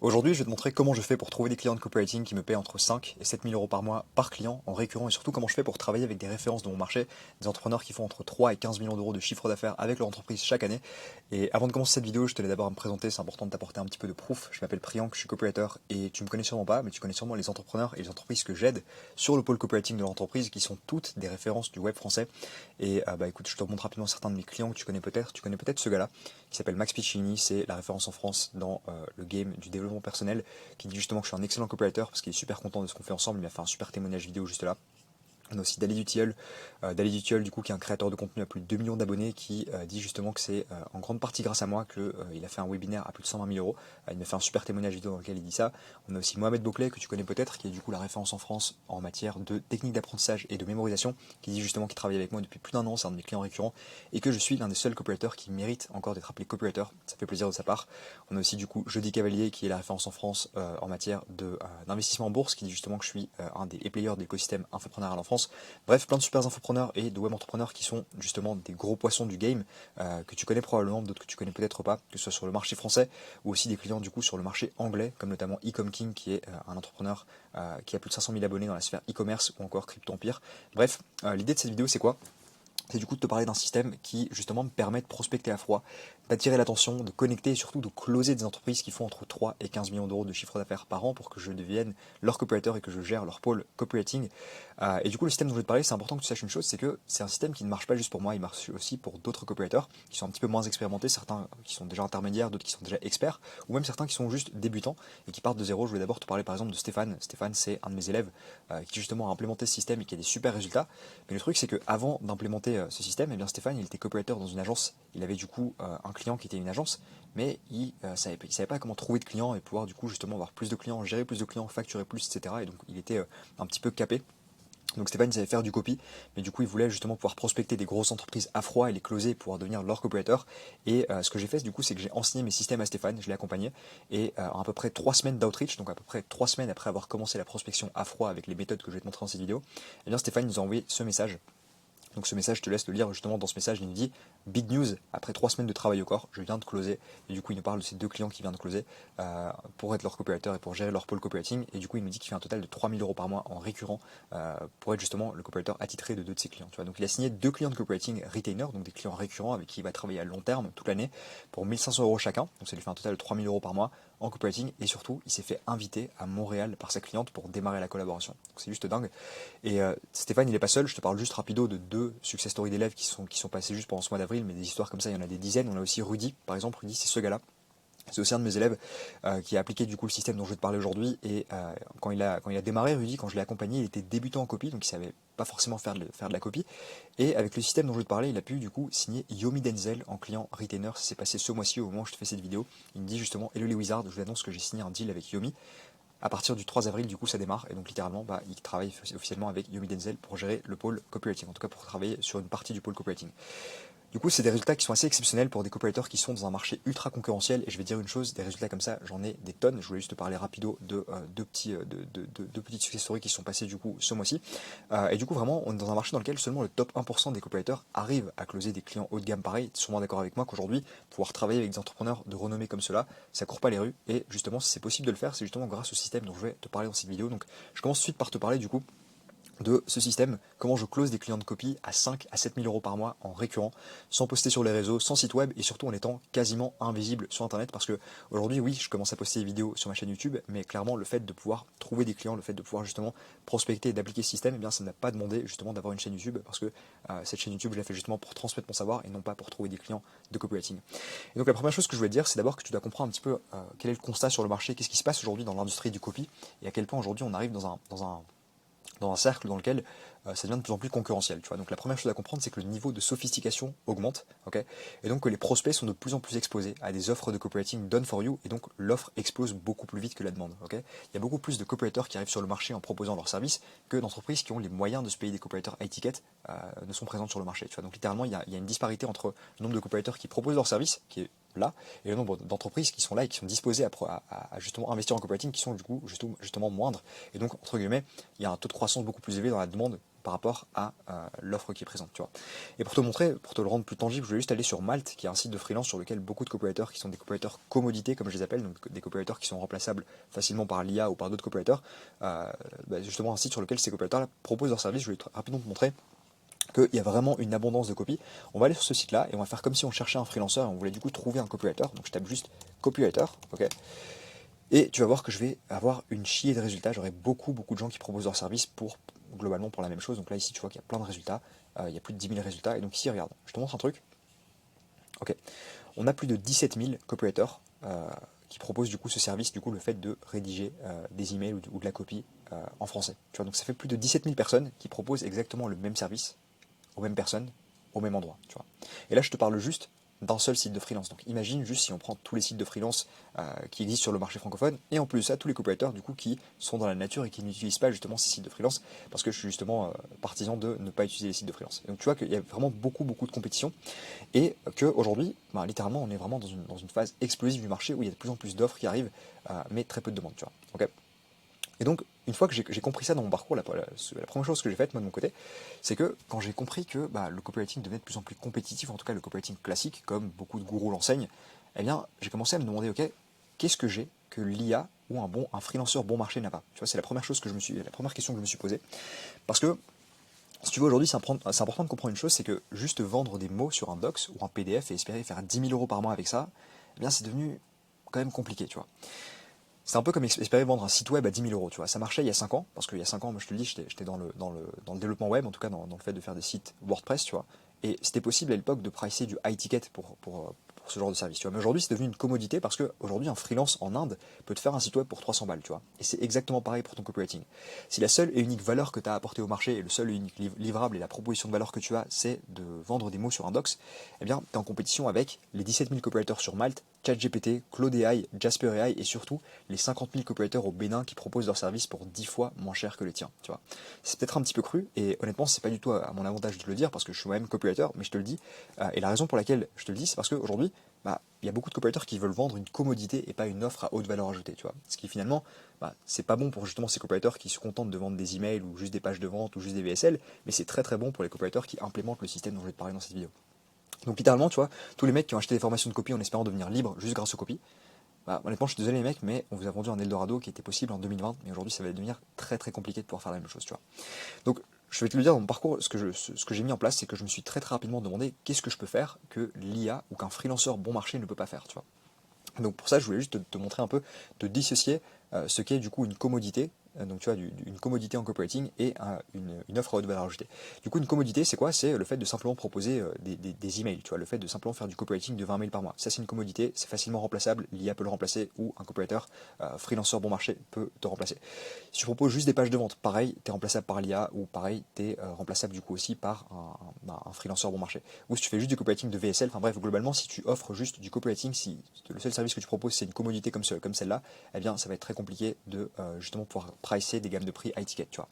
Aujourd'hui, je vais te montrer comment je fais pour trouver des clients de copywriting qui me paient entre 5 et 7 000 euros par mois par client en récurrent et surtout comment je fais pour travailler avec des références de mon marché, des entrepreneurs qui font entre 3 et 15 millions d'euros de chiffre d'affaires avec leur entreprise chaque année. Et avant de commencer cette vidéo, je tenais d'abord à me présenter, c'est important de t'apporter un petit peu de proof. Je m'appelle Priyank, je suis copywriter et tu me connais sûrement pas, mais tu connais sûrement les entrepreneurs et les entreprises que j'aide sur le pôle copywriting de l'entreprise qui sont toutes des références du web français. Et écoute, je te montre rapidement certains de mes clients que tu connais peut-être. Tu connais peut-être ce gars-là qui s'appelle Max Piccini, c'est la référence en France dans le game du développement personnel, qui dit justement que je suis un excellent copywriter parce qu'il est super content de ce qu'on fait ensemble. Il m'a fait un super témoignage vidéo juste là. On a aussi Dali Dutiel du coup qui est un créateur de contenu à plus de 2 millions d'abonnés qui dit justement que c'est en grande partie grâce à moi qu'il a fait un webinaire à plus de 120 000 euros. Il m'a fait un super témoignage vidéo dans lequel il dit ça. On a aussi Mohamed Bouclet que tu connais peut-être qui est du coup la référence en France en matière de technique d'apprentissage et de mémorisation qui dit justement qu'il travaille avec moi depuis plus d'un an, c'est un de mes clients récurrents et que je suis l'un des seuls copywriters qui mérite encore d'être appelé copywriter. Ça fait plaisir de sa part. On a aussi du coup Jeudi Cavalier qui est la référence en France en matière d'investissement en bourse qui dit justement que je suis un des players de l'écosystème infoprenarial en France. Bref, plein de super infopreneurs et de web entrepreneurs qui sont justement des gros poissons du game que tu connais probablement, d'autres que tu connais peut-être pas, que ce soit sur le marché français ou aussi des clients du coup sur le marché anglais, comme notamment Ecom King qui est un entrepreneur qui a plus de 500 000 abonnés dans la sphère e-commerce ou encore Crypto Empire. Bref, l'idée de cette vidéo c'est quoi? C'est du coup de te parler d'un système qui justement me permet de prospecter à froid, d'attirer l'attention, de connecter et surtout de closer des entreprises qui font entre 3 et 15 millions d'euros de chiffre d'affaires par an pour que je devienne leur copywriter et que je gère leur pôle copywriting. Et du coup le système dont je vais te parler, c'est important que tu saches une chose, c'est que c'est un système qui ne marche pas juste pour moi, il marche aussi pour d'autres copywriters qui sont un petit peu moins expérimentés, certains qui sont déjà intermédiaires, d'autres qui sont déjà experts, ou même certains qui sont juste débutants et qui partent de zéro. Je vais d'abord te parler par exemple de Stéphane. Stéphane c'est un de mes élèves qui justement a implémenté ce système et qui a des super résultats. Mais le truc c'est qu'avant d'implémenter ce système, eh bien Stéphane il était copywriter dans une agence, il avait du coup un client qui était une agence, mais il savait pas comment trouver de clients et pouvoir du coup justement avoir plus de clients, gérer plus de clients, facturer plus, etc. Et donc il était un petit peu capé. Donc Stéphane il savait faire du copy, mais du coup il voulait justement pouvoir prospecter des grosses entreprises à froid et les closer et pouvoir devenir leur copywriter. Et ce que j'ai fait du coup c'est que j'ai enseigné mes systèmes à Stéphane, je l'ai accompagné, et en à peu près 3 semaines d'outreach, donc à peu près 3 semaines après avoir commencé la prospection à froid avec les méthodes que je vais te montrer dans cette vidéo, eh bien Stéphane nous a envoyé ce message. Donc ce message, je te laisse le lire justement dans ce message, il nous dit Big news, après 3 semaines de travail au corps, je viens de closer. Et du coup il nous parle de ces deux clients qui viennent de closer pour être leur copywriter et pour gérer leur pôle copywriting. Et du coup il nous dit qu'il fait un total de 3 000 euros par mois en récurrent pour être justement le copywriter attitré de deux de ses clients. Tu vois. Donc il a signé deux clients de copywriting retainer, donc des clients récurrents avec qui il va travailler à long terme toute l'année pour 1 500 euros chacun. Donc ça lui fait un total de 3 000 euros par mois en copywriting. Et surtout il s'est fait inviter à Montréal par sa cliente pour démarrer la collaboration. Donc c'est juste dingue. Et Stéphane, il n'est pas seul, je te parle juste rapido de deux success stories d'élèves qui sont passés juste pendant ce mois d'avril, mais des histoires comme ça, il y en a des dizaines. On a aussi Rudy, par exemple, Rudy, c'est ce gars-là. C'est aussi un de mes élèves qui a appliqué du coup le système dont je vais te parler aujourd'hui. Et quand il a démarré, Rudy, quand je l'ai accompagné, il était débutant en copie, donc il savait pas forcément faire de la copie. Et avec le système dont je vais te parler, il a pu du coup signer Yomi Denzel en client retainer. Ça s'est passé ce mois-ci au moment où je te fais cette vidéo. Il me dit justement, hello les Wizards, je vous annonce que j'ai signé un deal avec Yomi. À partir du 3 avril, du coup, ça démarre. Et donc, littéralement, il travaille officiellement avec Yomi Denzel pour gérer le pôle copywriting. En tout cas, pour travailler sur une partie du pôle copywriting. Du coup, c'est des résultats qui sont assez exceptionnels pour des copywriters qui sont dans un marché ultra concurrentiel. Et je vais dire une chose, des résultats comme ça, j'en ai des tonnes. Je voulais juste te parler rapido de deux petites success stories qui sont passées du coup ce mois-ci. Et du coup, vraiment, on est dans un marché dans lequel seulement le top 1% des copywriters arrivent à closer des clients haut de gamme pareil. Tu es sûrement d'accord avec moi qu'aujourd'hui, pouvoir travailler avec des entrepreneurs de renommée comme cela, ça court pas les rues. Et justement, si c'est possible de le faire, c'est justement grâce au système dont je vais te parler dans cette vidéo. Donc, je commence tout de suite par te parler du coup de ce système, comment je close des clients de copie à 5 à 7 000 euros par mois en récurrent, sans poster sur les réseaux, sans site web et surtout en étant quasiment invisible sur internet parce que aujourd'hui oui je commence à poster des vidéos sur ma chaîne YouTube mais clairement le fait de pouvoir trouver des clients, le fait de pouvoir justement prospecter et d'appliquer ce système, eh bien ça n'a pas demandé justement d'avoir une chaîne YouTube parce que cette chaîne YouTube je l'ai fait justement pour transmettre mon savoir et non pas pour trouver des clients de copywriting. Et donc la première chose que je voulais te dire c'est d'abord que tu dois comprendre un petit peu quel est le constat sur le marché, qu'est-ce qui se passe aujourd'hui dans l'industrie du copy et à quel point aujourd'hui on arrive dans un cercle dans lequel ça devient de plus en plus concurrentiel. Tu vois. Donc la première chose à comprendre, c'est que le niveau de sophistication augmente, ok, et donc que les prospects sont de plus en plus exposés à des offres de copywriting done for you, et donc l'offre explose beaucoup plus vite que la demande. Ok. Il y a beaucoup plus de copywriters qui arrivent sur le marché en proposant leurs services que d'entreprises qui ont les moyens de se payer des copywriters high ticket ne sont présentes sur le marché. Tu vois. Donc littéralement, il y a une disparité entre le nombre de copywriters qui proposent leurs services, qui est là, et le nombre d'entreprises qui sont là et qui sont disposées à justement investir en copywriting qui sont du coup justement moindres. Et donc, entre guillemets, il y a un taux de croissance beaucoup plus élevé dans la demande par rapport à l'offre qui est présente, tu vois. Et pour te montrer, pour te le rendre plus tangible, je vais juste aller sur Malte, qui est un site de freelance sur lequel beaucoup de copywriters, qui sont des copywriters commodités, comme je les appelle, donc des copywriters qui sont remplaçables facilement par l'IA ou par d'autres copywriters, justement un site sur lequel ces copywriters proposent leurs services. Je vais rapidement te montrer qu'il y a vraiment une abondance de copies. On va aller sur ce site-là et on va faire comme si on cherchait un freelancer et on voulait du coup trouver un copywriter. Donc je tape juste copywriter, ok. Et tu vas voir que je vais avoir une chier de résultats. J'aurai beaucoup de gens qui proposent leurs services globalement pour la même chose. Donc là ici tu vois qu'il y a plein de résultats. Il y a plus de 10 000 résultats. Et donc ici regarde, je te montre un truc. Ok. On a plus de 17 000 copywriters qui proposent du coup ce service, du coup le fait de rédiger des emails ou de la copie en français. Tu vois, donc ça fait plus de 17 000 personnes qui proposent exactement le même service aux mêmes personnes, au même endroit. Tu vois. Et là, je te parle juste d'un seul site de freelance. Donc imagine juste si on prend tous les sites de freelance qui existent sur le marché francophone, et en plus de ça, tous les copywriters du coup qui sont dans la nature et qui n'utilisent pas justement ces sites de freelance, parce que je suis justement partisan de ne pas utiliser les sites de freelance. Et donc tu vois qu'il y a vraiment beaucoup de compétition, et qu'aujourd'hui, littéralement, on est vraiment dans une phase explosive du marché où il y a de plus en plus d'offres qui arrivent, mais très peu de demandes. Tu vois. Okay. Et donc, une fois que j'ai compris ça dans mon parcours, la première chose que j'ai faite, moi de mon côté, c'est que quand j'ai compris que le copywriting devenait de plus en plus compétitif, en tout cas le copywriting classique, comme beaucoup de gourous l'enseignent, eh bien, j'ai commencé à me demander, ok, qu'est-ce que j'ai que l'IA ou un freelanceur bon marché n'a pas? Tu vois, c'est la première question que je me suis posée. Parce que, si tu veux, aujourd'hui, c'est important de comprendre une chose, c'est que juste vendre des mots sur un docs ou un PDF et espérer faire 10 000 euros par mois avec ça, eh bien, c'est devenu quand même compliqué, tu vois. C'est un peu comme espérer vendre un site web à 10 000 euros, tu vois. Ça marchait il y a 5 ans, parce qu'il y a 5 ans, moi je te le dis, j'étais dans le développement web, en tout cas dans le fait de faire des sites WordPress, tu vois. Et c'était possible à l'époque de pricer du high ticket pour ce genre de service, tu vois. Mais aujourd'hui, c'est devenu une commodité parce qu'aujourd'hui, un freelance en Inde peut te faire un site web pour 300 balles, tu vois. Et c'est exactement pareil pour ton copywriting. Si la seule et unique valeur que tu as apportée au marché et le seul et unique livrable et la proposition de valeur que tu as, c'est de vendre des mots sur un docs, eh bien, tu es en compétition avec les 17 000 copywriters sur Malte, ChatGPT, Claude AI, Jasper AI et surtout les 50 000 copywriters au Bénin qui proposent leurs services pour 10 fois moins cher que les tiens, tu vois. C'est peut-être un petit peu cru et honnêtement, c'est pas du tout à mon avantage de te le dire parce que je suis moi-même copywriter, mais je te le dis. Et la raison pour laquelle je te le dis, c'est parce qu'aujourd'hui, il y a beaucoup de copywriters qui veulent vendre une commodité et pas une offre à haute valeur ajoutée, tu vois. Ce qui finalement, c'est pas bon pour justement ces copywriters qui se contentent de vendre des emails ou juste des pages de vente ou juste des VSL, mais c'est très bon pour les copywriters qui implémentent le système dont je vais te parler dans cette vidéo. Donc littéralement, tu vois, tous les mecs qui ont acheté des formations de copie en espérant devenir libres juste grâce aux copies, honnêtement, je suis désolé les mecs, mais on vous a vendu un Eldorado qui était possible en 2020, mais aujourd'hui ça va devenir très compliqué de pouvoir faire la même chose, tu vois. Donc je vais te le dire dans mon parcours, ce que j'ai mis en place, c'est que je me suis très rapidement demandé qu'est-ce que je peux faire que l'IA ou qu'un freelanceur bon marché ne peut pas faire, tu vois. Donc pour ça, je voulais juste te montrer un peu, te dissocier ce qu'est du coup une commodité, donc tu vois, une commodité en copywriting et une offre à haute valeur ajoutée. Du coup, une commodité, c'est quoi? C'est le fait de simplement proposer des emails, tu vois, le fait de simplement faire du copywriting de 20 mails par mois. Ça, c'est une commodité, c'est facilement remplaçable, l'IA peut le remplacer ou un copywriter freelanceur bon marché peut te remplacer. Si tu proposes juste des pages de vente, pareil, tu es remplaçable par l'IA ou pareil, tu es remplaçable du coup aussi par un freelanceur bon marché. Ou si tu fais juste du copywriting de VSL, enfin bref, globalement, si tu offres juste du copywriting, si le seul service que tu proposes c'est une commodité comme celle-là, eh bien ça va être très compliqué de justement pouvoir pricer des gammes de prix high ticket, tu vois.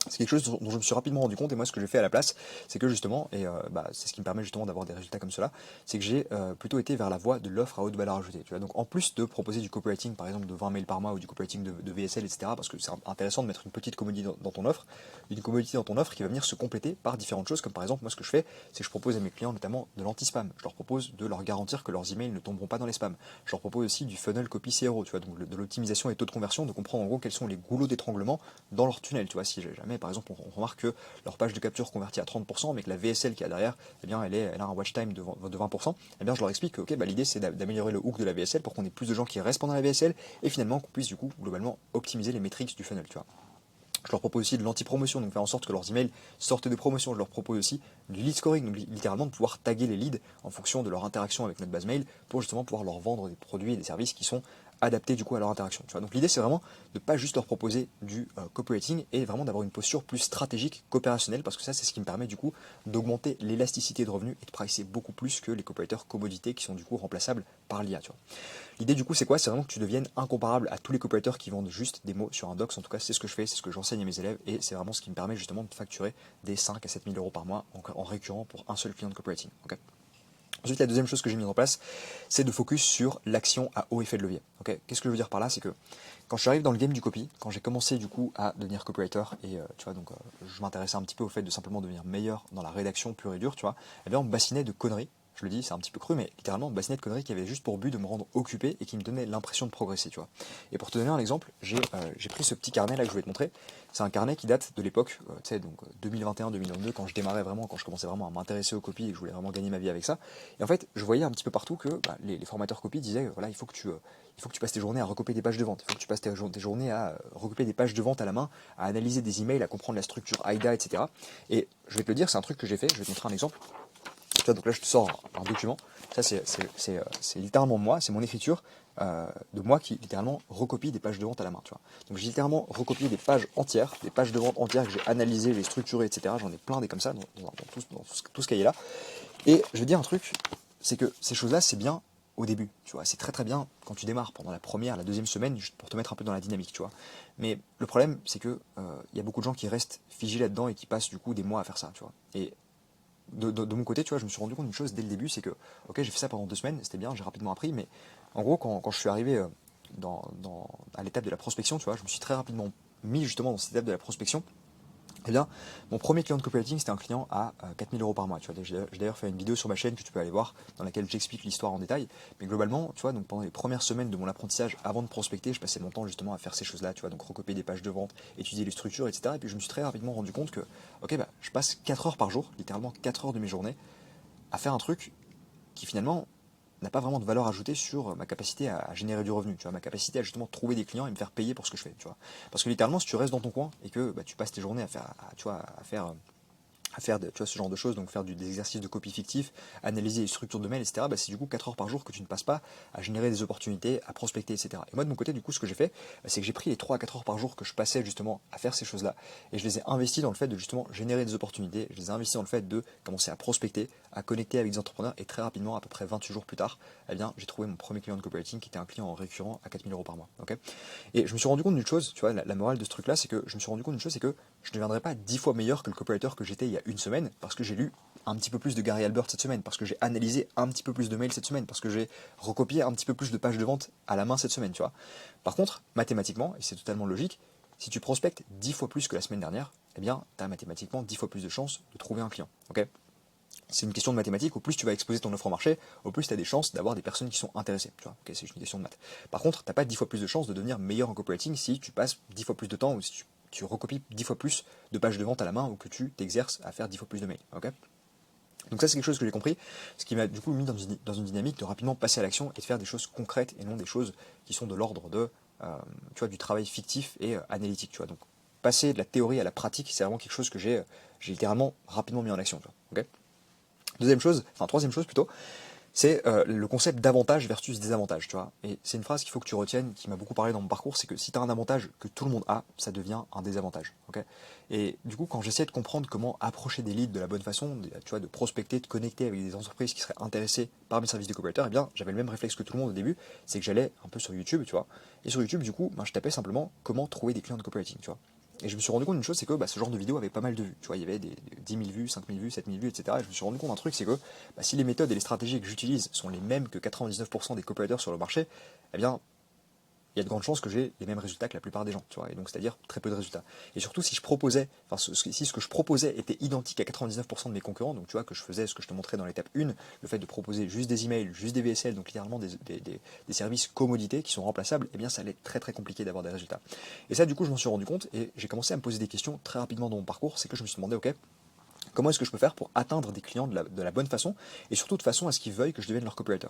C'est quelque chose dont je me suis rapidement rendu compte et moi ce que j'ai fait à la place, c'est que justement, et c'est ce qui me permet justement d'avoir des résultats comme cela, c'est que j'ai plutôt été vers la voie de l'offre à haute valeur ajoutée. Tu vois. Donc en plus de proposer du copywriting par exemple de 20 mails par mois ou du copywriting de VSL, etc., parce que c'est intéressant de mettre une petite commodité dans ton offre, une commodité dans ton offre qui va venir se compléter par différentes choses, comme par exemple moi ce que je fais, c'est que je propose à mes clients notamment de l'anti-spam. Je leur propose de leur garantir que leurs emails ne tomberont pas dans les spams. Je leur propose aussi du funnel copy CRO, tu vois, donc de l'optimisation et taux de conversion, de comprendre en gros quels sont les goulots d'étranglement dans leur tunnel, tu vois, si jamais par exemple on remarque que leur page de capture convertit à 30%, mais que la VSL qui a derrière, eh bien, elle a un watch time de 20%, eh bien, je leur explique que l'idée c'est d'améliorer le hook de la VSL pour qu'on ait plus de gens qui restent pendant la VSL et finalement qu'on puisse du coup globalement optimiser les métriques du funnel, tu vois. Je leur propose aussi de l'anti-promotion, donc faire en sorte que leurs emails sortent de promotion. Je leur propose aussi du lead scoring, donc littéralement de pouvoir taguer les leads en fonction de leur interaction avec notre base mail pour justement pouvoir leur vendre des produits et des services qui sont adaptés du coup à leur interaction. Tu vois. Donc l'idée c'est vraiment de pas juste leur proposer du copywriting et vraiment d'avoir une posture plus stratégique qu'opérationnelle parce que ça c'est ce qui me permet du coup d'augmenter l'élasticité de revenus et de pricer beaucoup plus que les copywriters commodités qui sont du coup remplaçables par l'IA. Tu vois. L'idée du coup c'est quoi? C'est vraiment que tu deviennes incomparable à tous les copywriters qui vendent juste des mots sur un docs. En tout cas c'est ce que je fais, c'est ce que j'enseigne à mes élèves et c'est vraiment ce qui me permet justement de facturer des 5 à 7 000 euros par mois en récurrent pour un seul client de copywriting. Okay. Ensuite, la deuxième chose que j'ai mis en place, c'est de focus sur l'action à haut effet de levier. Ok, qu'est-ce que je veux dire par là? C'est que quand je suis arrivé dans le game du copy, quand j'ai commencé du coup à devenir copywriter et tu vois, donc je m'intéressais un petit peu au fait de simplement devenir meilleur dans la rédaction pure et dure, tu vois, eh bien on me bassinait de conneries. Je le dis, c'est un petit peu cru, mais littéralement, on me bassinait de conneries qui avaient juste pour but de me rendre occupé et qui me donnaient l'impression de progresser, tu vois. Et pour te donner un exemple, j'ai pris ce petit carnet là que je vais te montrer. C'est un carnet qui date de l'époque, tu sais, donc 2021-2022, quand je démarrais vraiment, quand je commençais vraiment à m'intéresser au copy et que je voulais vraiment gagner ma vie avec ça. Et en fait, je voyais un petit peu partout que les formateurs copy disaient, voilà, il faut que tu passes tes journées à recopier des pages de vente, il faut que tu passes tes journées à recopier des pages de vente à la main, à analyser des emails, à comprendre la structure AIDA, etc. Et je vais te le dire, c'est un truc que j'ai fait, je vais te montrer un exemple. Tu vois, donc là, je te sors un document. Ça, c'est littéralement moi, c'est mon écriture de moi qui littéralement recopie des pages de vente à la main. Tu vois. Donc j'ai littéralement recopié des pages entières, des pages de vente entières que j'ai analysées, j'ai structurées, etc. J'en ai plein des comme ça dans tout ce cahier-là. Et je vais dire un truc, c'est que ces choses-là, c'est bien au début. Tu vois, c'est très très bien quand tu démarres pendant la première, la deuxième semaine, juste pour te mettre un peu dans la dynamique. Tu vois. Mais le problème, c'est que y a beaucoup de gens qui restent figés là-dedans et qui passent du coup des mois à faire ça. Tu vois. Et de mon côté, tu vois, je me suis rendu compte d'une chose dès le début, c'est que, ok, j'ai fait ça pendant 2 semaines, c'était bien, j'ai rapidement appris, mais en gros, quand je suis arrivé à l'étape de la prospection, tu vois, je me suis très rapidement mis justement dans cette étape de la prospection. Eh bien, mon premier client de copywriting, c'était un client à 4000 € par mois. Tu vois, j'ai d'ailleurs fait une vidéo sur ma chaîne que tu peux aller voir, dans laquelle j'explique l'histoire en détail. Mais globalement, tu vois, donc pendant les premières semaines de mon apprentissage, avant de prospecter, je passais mon temps justement à faire ces choses-là, tu vois, donc recopier des pages de vente, étudier les structures, etc. Et puis je me suis très rapidement rendu compte que, ok, je passe 4 heures par jour, littéralement 4 heures de mes journées, à faire un truc qui finalement n'a pas vraiment de valeur ajoutée sur ma capacité à générer du revenu, tu vois, ma capacité à justement trouver des clients et me faire payer pour ce que je fais, tu vois. Parce que littéralement, si tu restes dans ton coin et que tu passes tes journées tu vois, à faire tu vois, ce genre de choses, donc faire des exercices de copie fictif, analyser les structures de mail, etc., c'est du coup 4 heures par jour que tu ne passes pas à générer des opportunités, à prospecter, etc. Et moi de mon côté, du coup, ce que j'ai fait, c'est que j'ai pris les 3 à 4 heures par jour que je passais justement à faire ces choses-là, et je les ai investis dans le fait de justement générer des opportunités, je les ai investis dans le fait de commencer à prospecter, à connecter avec des entrepreneurs, et très rapidement, à peu près 28 jours plus tard, eh bien, j'ai trouvé mon premier client de copywriting qui était un client récurrent à 4000 € par mois. Okay, et je me suis rendu compte d'une chose, tu vois, la morale de ce truc-là, c'est que je me suis rendu compte d'une chose, c'est que je ne deviendrai pas 10 fois meilleur que le copywriter que j'étais il y a une semaine, parce que j'ai lu un petit peu plus de Gary Albert cette semaine, parce que j'ai analysé un petit peu plus de mails cette semaine, parce que j'ai recopié un petit peu plus de pages de vente à la main cette semaine, tu vois. Par contre, mathématiquement, et c'est totalement logique, si tu prospectes 10 fois plus que la semaine dernière, eh bien, tu as mathématiquement 10 fois plus de chances de trouver un client. Ok, c'est une question de mathématiques, au plus tu vas exposer ton offre au marché, au plus tu as des chances d'avoir des personnes qui sont intéressées. Tu vois, okay, c'est une question de maths. Par contre, tu n'as pas 10 fois plus de chances de devenir meilleur en copywriting si tu passes 10 fois plus de temps ou si tu recopies 10 fois plus de pages de vente à la main ou que tu t'exerces à faire 10 fois plus de mails. Okay, donc ça c'est quelque chose que j'ai compris, ce qui m'a du coup mis dans une dynamique de rapidement passer à l'action et de faire des choses concrètes et non des choses qui sont de l'ordre de tu vois, du travail fictif et analytique. Tu vois. Donc passer de la théorie à la pratique, c'est vraiment quelque chose que j'ai littéralement rapidement mis en action. Tu vois. Okay, troisième chose plutôt, c'est le concept d'avantage versus désavantage, tu vois. Et c'est une phrase qu'il faut que tu retiennes, qui m'a beaucoup parlé dans mon parcours, c'est que si tu as un avantage que tout le monde a, ça devient un désavantage. Okay, et du coup, quand j'essaie de comprendre comment approcher des leads de la bonne façon, tu vois, de prospecter, de connecter avec des entreprises qui seraient intéressées par mes services de copywriter, eh bien, j'avais le même réflexe que tout le monde au début, c'est que j'allais un peu sur YouTube, tu vois. Et sur YouTube, du coup, je tapais simplement comment trouver des clients de copywriting, tu vois. Et je me suis rendu compte d'une chose, c'est que ce genre de vidéo avait pas mal de vues. Tu vois, il y avait des 10 000 vues, 5 000 vues, 7 000 vues, etc. Et je me suis rendu compte d'un truc, c'est que si les méthodes et les stratégies que j'utilise sont les mêmes que 99% des copywriters sur le marché, eh bien, il y a de grandes chances que j'ai les mêmes résultats que la plupart des gens, tu vois, et donc c'est-à-dire très peu de résultats. Et surtout si si ce que je proposais était identique à 99% de mes concurrents, donc tu vois que je faisais ce que je te montrais dans l'étape 1, le fait de proposer juste des emails, juste des VSL, donc littéralement des services commodités qui sont remplaçables, eh bien ça allait être très très compliqué d'avoir des résultats. Et ça du coup je m'en suis rendu compte et j'ai commencé à me poser des questions très rapidement dans mon parcours, c'est que je me suis demandé, ok, comment est-ce que je peux faire pour atteindre des clients de la bonne façon et surtout de façon à ce qu'ils veuillent que je devienne leur copywriter?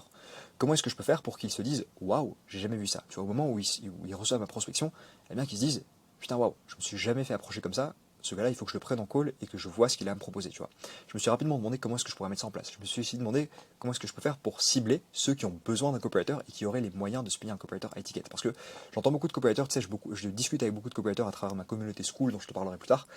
Comment est-ce que je peux faire pour qu'ils se disent waouh, j'ai jamais vu ça? Tu vois, au moment où ils reçoivent ma prospection, eh bien qu'ils se disent putain, waouh, je me suis jamais fait approcher comme ça. Ce gars-là, il faut que je le prenne en call et que je vois ce qu'il a à me proposer, tu vois. Je me suis rapidement demandé comment est-ce que je pourrais mettre ça en place. Je me suis aussi demandé comment est-ce que je peux faire pour cibler ceux qui ont besoin d'un copywriter et qui auraient les moyens de se payer un copywriter à étiquette. Parce que j'entends beaucoup de copywriters, tu sais, je discute avec beaucoup de copywriters à travers ma communauté school dont je te parlerai plus tard.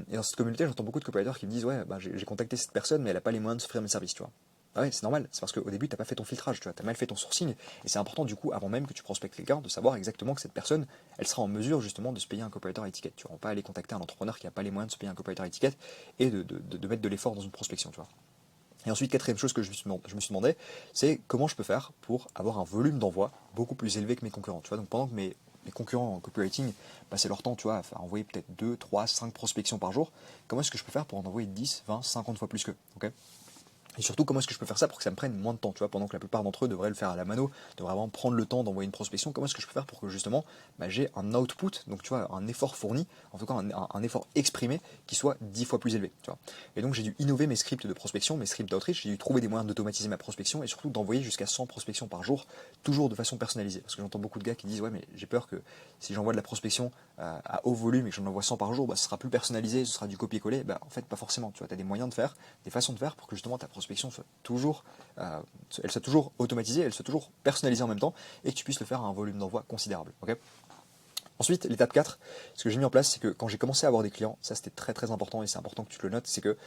Et dans cette communauté, j'entends beaucoup de copywriters qui me disent ouais, j'ai contacté cette personne, mais elle n'a pas les moyens de s'offrir mes services, tu vois. Ah ouais, c'est normal, c'est parce qu'au début, tu n'as pas fait ton filtrage, tu vois, tu as mal fait ton sourcing, et c'est important du coup, avant même que tu prospectes quelqu'un, de savoir exactement que cette personne, elle sera en mesure justement de se payer un copywriter à étiquette. Tu ne vas pas aller contacter un entrepreneur qui n'a pas les moyens de se payer un copywriter à étiquette et de mettre de l'effort dans une prospection, tu vois. Et ensuite, quatrième chose que je me suis demandé, c'est comment je peux faire pour avoir un volume d'envoi beaucoup plus élevé que mes concurrents. Tu vois, donc pendant que mes concurrents en copywriting passaient leur temps, tu vois, à envoyer peut-être 2, 3, 5 prospections par jour, comment est-ce que je peux faire pour en envoyer 10, 20, 50 fois plus qu'eux, ok? Et surtout, comment est-ce que je peux faire ça pour que ça me prenne moins de temps, tu vois, pendant que la plupart d'entre eux devraient le faire à la mano, devraient vraiment prendre le temps d'envoyer une prospection. Comment est-ce que je peux faire pour que justement, j'ai un output, donc tu vois, un effort fourni, en tout cas un effort exprimé qui soit 10 fois plus élevé, tu vois. Et donc j'ai dû innover mes scripts de prospection, mes scripts d'outreach, j'ai dû trouver des moyens d'automatiser ma prospection et surtout d'envoyer jusqu'à 100 prospections par jour, toujours de façon personnalisée. Parce que j'entends beaucoup de gars qui disent ouais mais j'ai peur que si j'envoie de la prospection à haut volume et que j'en envoie 100 par jour, bah, ce sera plus personnalisé, ce sera du copier-coller. Bah, en fait pas forcément, tu vois, tu as des moyens de faire, des façons de faire pour que justement ta prospection soit toujours, elle soit toujours automatisée, elle soit toujours personnalisée en même temps et que tu puisses le faire à un volume d'envoi considérable. Okay. Ensuite, l'étape 4, ce que j'ai mis en place, c'est que quand j'ai commencé à avoir des clients, ça c'était très très important et c'est important que tu te le notes, c'est que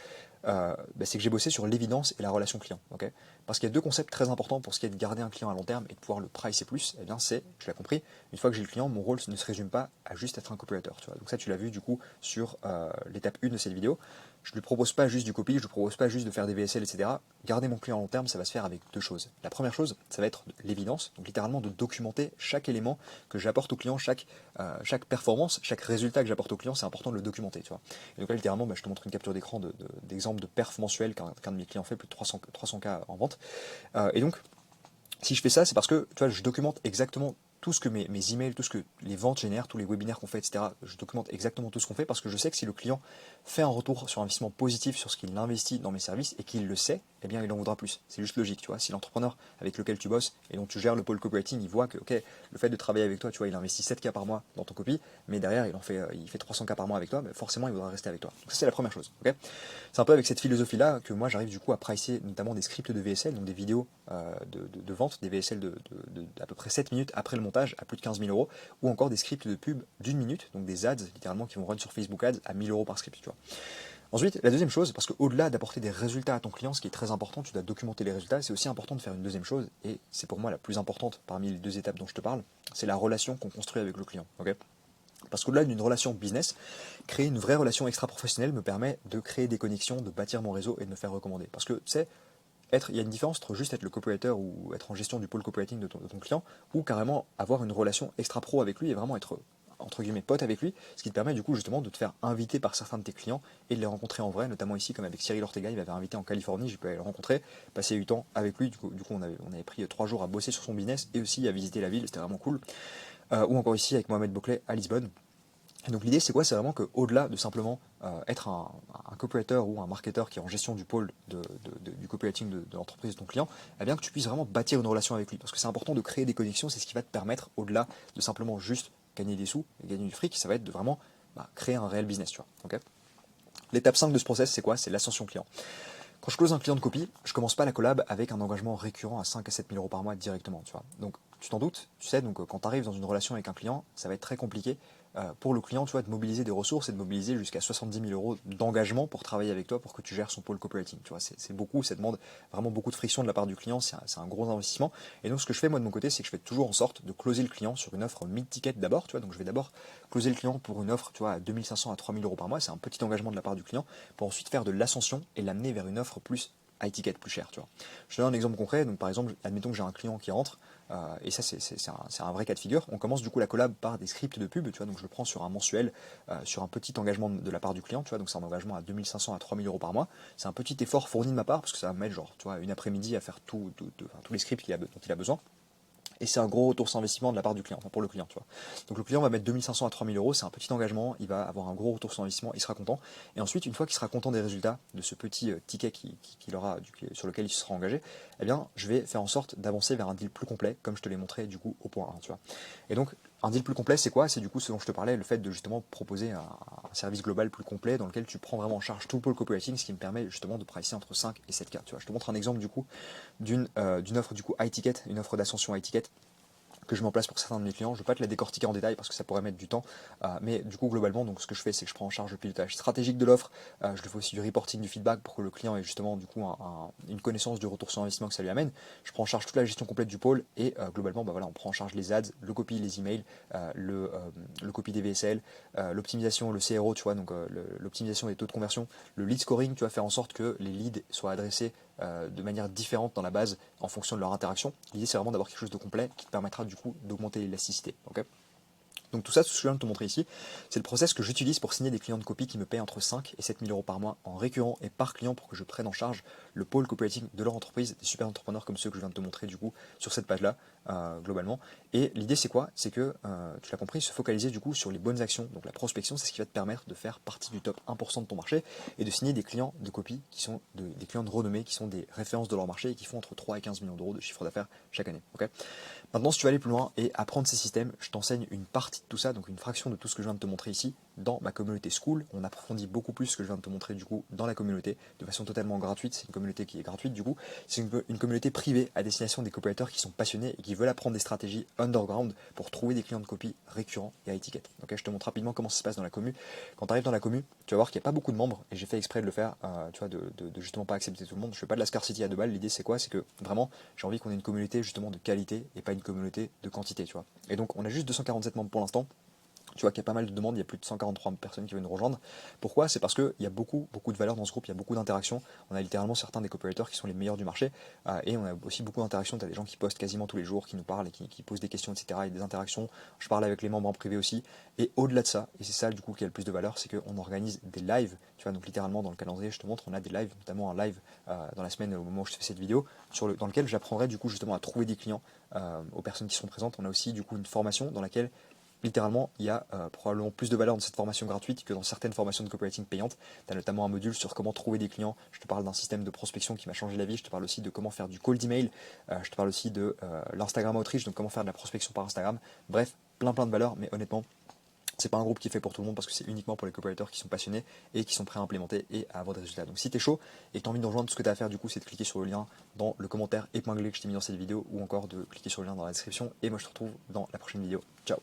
j'ai bossé sur l'évidence et la relation client. Okay, parce qu'il y a deux concepts très importants pour ce qui est de garder un client à long terme et de pouvoir le pricer plus. Eh bien, c'est, tu l'as compris, une fois que j'ai le client, mon rôle ne se résume pas à juste être un copywriter. Tu vois. Donc ça, tu l'as vu du coup sur l'étape 1 de cette vidéo. Je ne lui propose pas juste du copy, je ne lui propose pas juste de faire des VSL, etc. Garder mon client à long terme, ça va se faire avec deux choses. La première chose, ça va être l'évidence, donc littéralement de documenter chaque élément que j'apporte au client, chaque performance, chaque résultat que j'apporte au client, c'est important de le documenter. Tu vois. Et donc là, littéralement, je te montre une capture d'écran d'exemple de perf mensuel qu'un de mes clients fait, plus de 300K en vente. Et donc, si je fais ça, c'est parce que tu vois, je documente exactement tout ce que mes emails, tout ce que les ventes génèrent, tous les webinaires qu'on fait, etc. Je documente exactement tout ce qu'on fait parce que je sais que si le client fait un retour sur investissement positif sur ce qu'il investit dans mes services et qu'il le sait, eh bien il en voudra plus. C'est juste logique, tu vois. Si l'entrepreneur avec lequel tu bosses et dont tu gères le pôle copywriting, il voit que ok, le fait de travailler avec toi, tu vois, il investit 7K par mois dans ton copy, mais derrière il fait 300K par mois avec toi, mais forcément il voudra rester avec toi. Donc ça c'est la première chose. Okay, c'est un peu avec cette philosophie-là que moi j'arrive du coup à pricer notamment des scripts de VSL, donc des vidéos de vente, des VSL d'à peu près 7 minutes après le montage à plus de 15 000 euros, ou encore des scripts de pub d'une minute, donc des ads littéralement qui vont run sur Facebook Ads à 1000 euros par script. Tu vois. Ensuite, la deuxième chose, parce qu'au-delà d'apporter des résultats à ton client, ce qui est très important, tu dois documenter les résultats, c'est aussi important de faire une deuxième chose, et c'est pour moi la plus importante parmi les deux étapes dont je te parle, c'est la relation qu'on construit avec le client. Okay, parce qu'au-delà d'une relation business, créer une vraie relation extra-professionnelle me permet de créer des connexions, de bâtir mon réseau et de me faire recommander. Parce que, tu sais, il y a une différence entre juste être le copywriter ou être en gestion du pôle copywriting de ton client, ou carrément avoir une relation extra-pro avec lui et vraiment être entre guillemets pote avec lui, ce qui te permet du coup justement de te faire inviter par certains de tes clients et de les rencontrer en vrai, notamment ici comme avec Cyril Ortega, il m'avait invité en Californie, j'ai pu aller le rencontrer, passer 8 ans avec lui, du coup on avait pris 3 jours à bosser sur son business et aussi à visiter la ville, c'était vraiment cool. Ou encore ici avec Mohamed Bouclet à Lisbonne. Et donc l'idée c'est quoi? C'est vraiment qu'au-delà de simplement être un copywriter ou un marketeur qui est en gestion du pôle du copywriting de l'entreprise de ton client, eh bien que tu puisses vraiment bâtir une relation avec lui. Parce que c'est important de créer des connexions, c'est ce qui va te permettre, au-delà de simplement juste gagner des sous et gagner du fric, ça va être de vraiment créer un réel business. Tu vois, okay. L'étape 5 de ce process, c'est quoi? C'est l'ascension client. Quand je close un client de copie, je commence pas la collab avec un engagement récurrent à 5 à 7 000 euros par mois directement. Tu vois. Donc tu t'en doutes, tu sais, donc quand tu arrives dans une relation avec un client, ça va être très compliqué pour le client, tu vois, de mobiliser des ressources et de mobiliser jusqu'à 70 000 euros d'engagement pour travailler avec toi, pour que tu gères son pôle copywriting. Tu vois, c'est beaucoup, ça demande vraiment beaucoup de friction de la part du client, c'est un gros investissement. Et donc ce que je fais moi de mon côté, c'est que je fais toujours en sorte de closer le client sur une offre mid-ticket d'abord. Tu vois, donc je vais d'abord closer le client pour une offre, tu vois, à 2500 à 3000 euros par mois. C'est un petit engagement de la part du client pour ensuite faire de l'ascension et l'amener vers une offre plus high ticket, plus cher. Tu vois. Je te donne un exemple concret. Donc par exemple, admettons que j'ai un client qui rentre. Et ça, c'est un vrai cas de figure. On commence du coup la collab par des scripts de pub, tu vois, donc je le prends sur un mensuel, sur un petit engagement de la part du client, tu vois, donc c'est un engagement à 2500 à 3000 euros par mois. C'est un petit effort fourni de ma part, parce que ça va me mettre genre, tu vois, une après-midi à faire tous les scripts dont il a besoin. Et c'est un gros retour sur investissement de la part du client, enfin pour le client, tu vois. Donc le client va mettre 2500 à 3000 euros, c'est un petit engagement, il va avoir un gros retour sur investissement, il sera content. Et ensuite, une fois qu'il sera content des résultats de ce petit ticket qu'il aura, sur lequel il se sera engagé, eh bien, je vais faire en sorte d'avancer vers un deal plus complet, comme je te l'ai montré du coup au point 1, tu vois. Et donc, un deal plus complet, c'est quoi? C'est du coup ce dont je te parlais, le fait de justement proposer un service global plus complet dans lequel tu prends vraiment en charge tout le pôle copywriting, ce qui me permet justement de pricer entre 5 et 7K. Tu vois, je te montre un exemple du coup d'une offre du coup high ticket, une offre d'ascension high ticket que je mets en place pour certains de mes clients. Je ne vais pas te la décortiquer en détail parce que ça pourrait mettre du temps. Mais du coup, globalement, donc, ce que je fais, c'est que je prends en charge le pilotage stratégique de l'offre. Je le fais aussi du reporting, du feedback pour que le client ait justement du coup une connaissance du retour sur investissement que ça lui amène. Je prends en charge toute la gestion complète du pôle et globalement, voilà, on prend en charge les ads, le copy, les emails, le copy des VSL, l'optimisation, le CRO, tu vois, donc l'optimisation des taux de conversion, le lead scoring, tu vas faire en sorte que les leads soient adressés de manière différente dans la base en fonction de leur interaction. L'idée c'est vraiment d'avoir quelque chose de complet qui te permettra du coup d'augmenter l'élasticité. Okay. Donc tout ça, ce que je viens de te montrer ici, c'est le process que j'utilise pour signer des clients de copie qui me payent entre 5 et 7 000 euros par mois en récurrent et par client pour que je prenne en charge le pôle copywriting de leur entreprise, des super entrepreneurs comme ceux que je viens de te montrer du coup sur cette page-là, globalement. Et l'idée c'est quoi? C'est que, tu l'as compris, se focaliser du coup sur les bonnes actions. Donc la prospection, c'est ce qui va te permettre de faire partie du top 1% de ton marché et de signer des clients de copie qui sont des clients de renommée, qui sont des références de leur marché et qui font entre 3 et 15 millions d'euros de chiffre d'affaires chaque année. Okay. Maintenant, si tu veux aller plus loin et apprendre ces systèmes, je t'enseigne une partie de tout ça, donc une fraction de tout ce que je viens de te montrer ici, dans ma communauté School. On approfondit beaucoup plus ce que je viens de te montrer du coup dans la communauté, de façon totalement gratuite. C'est une communauté qui est gratuite du coup. C'est une communauté privée à destination des copywriters qui sont passionnés et qui veulent apprendre des stratégies underground pour trouver des clients de copie récurrents et à étiquette. Donc je te montre rapidement comment ça se passe dans la commu. Quand tu arrives dans la commu, tu vas voir qu'il n'y a pas beaucoup de membres et j'ai fait exprès de le faire, tu vois, de justement pas accepter tout le monde. Je fais pas de la scarcity à 2 balles. L'idée c'est quoi? C'est que vraiment j'ai envie qu'on ait une communauté justement de qualité et pas une communauté de quantité, tu vois. Et donc on a juste 247 membres pour l'instant. Tu vois qu'il y a pas mal de demandes, il y a plus de 143 personnes qui veulent nous rejoindre. Pourquoi? C'est parce qu'il y a beaucoup de valeur dans ce groupe, il y a beaucoup d'interactions. On a littéralement certains des copywriters qui sont les meilleurs du marché. Et on a aussi beaucoup d'interactions. Tu as des gens qui postent quasiment tous les jours, qui nous parlent et qui posent des questions, etc. Et des interactions. Je parle avec les membres en privé aussi. Et au-delà de ça, et c'est ça du coup qui a le plus de valeur, c'est qu'on organise des lives. Tu vois, donc littéralement dans le calendrier, je te montre, on a des lives, notamment un live dans la semaine au moment où je te fais cette vidéo, dans lequel j'apprendrai du coup justement à trouver des clients aux personnes qui sont présentes. On a aussi du coup une formation dans laquelle littéralement, il y a probablement plus de valeur dans cette formation gratuite que dans certaines formations de copywriting payantes. Tu as notamment un module sur comment trouver des clients. Je te parle d'un système de prospection qui m'a changé la vie. Je te parle aussi de comment faire du cold email. Je te parle aussi de l'Instagram Outreach, donc comment faire de la prospection par Instagram. Bref, plein de valeurs, mais honnêtement, c'est pas un groupe qui est fait pour tout le monde parce que c'est uniquement pour les copywriters qui sont passionnés et qui sont prêts à implémenter et à avoir des résultats. Donc si tu es chaud et que tu as envie de nous rejoindre, tout ce que tu as à faire du coup, c'est de cliquer sur le lien dans le commentaire épinglé que je t'ai mis dans cette vidéo ou encore de cliquer sur le lien dans la description. Et moi je te retrouve dans la prochaine vidéo. Ciao.